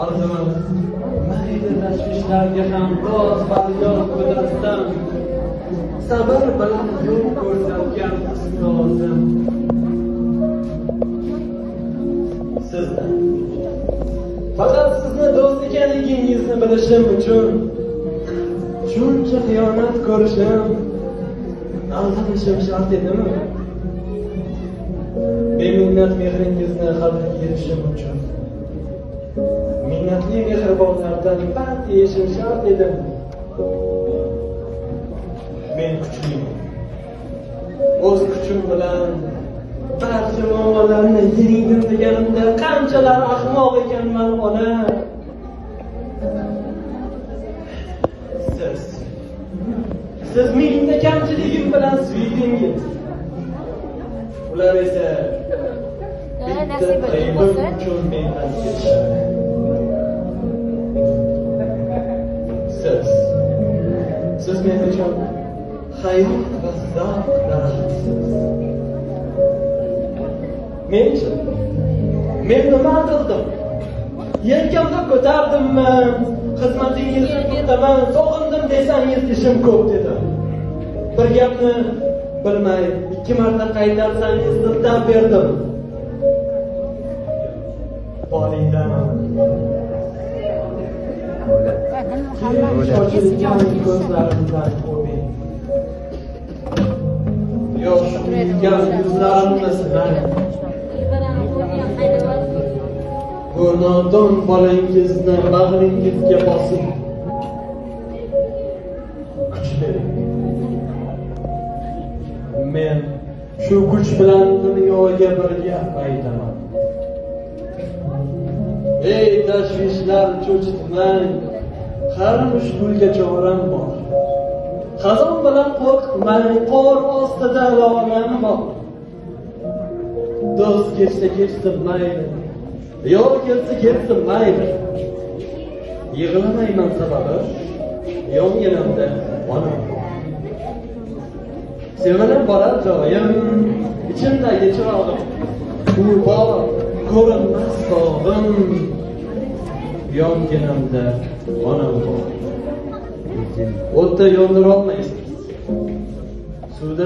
Arzuman mayli tashvishlarga ham roz bayon ko'tarsan, sabr bilan yo'l ko'rsatgan ustozim sizdan. Faqat sizni do'st ekanligingizni bilishim uchun shuncha xiyonat ko'rishim, aldanishim shart edimi? Beminnat mehringizni qadriga yetishim uchun minnatli mehribonlardan pand yeyishim shart edi. Men kuchliman. O'z kuchim bilan barcha muammolarni yengdim deganimda qanchalar ahmoq ekanman ona. Siz meningda kamchiligim bilan suydingiz. Ular esa nasib bo'lsa uchun mendan ketishdi. Siz men uchun hayot va zavq daraxtsiz. Men nima qildim? Yelkamda ko'tardimmi? Xizmatingizni kutaman, sog'indim desangiz ishim ko'p dedim. Bir gapni bilmay, 2 marta qaytarsangiz ziddab berdim. Volidam. Ko'zlarimdan o'ping. Yo'q, yuzlarimni silang. Bu nodon bolangizni bag'ringizga bosing. Kuch bering. Men shu kuch bilan dunyoga bir gap aytaman. Ey tashvishlar, cho'chitmang. Har mushkulga choram bor. Xazon bilan qo'rqmang, qor ostida lolam bor. Do'st kelsa kelsin mayli, yor kelsa kelsin mayli. Yig'lamayman sababi, yonginamda onam bor. Sevinib borar joyim, ichimdagi chirog'im, u bor ko'rinmas tog'im. Yonginamda onam bor. O'tda yondira olmaysiz. Suvda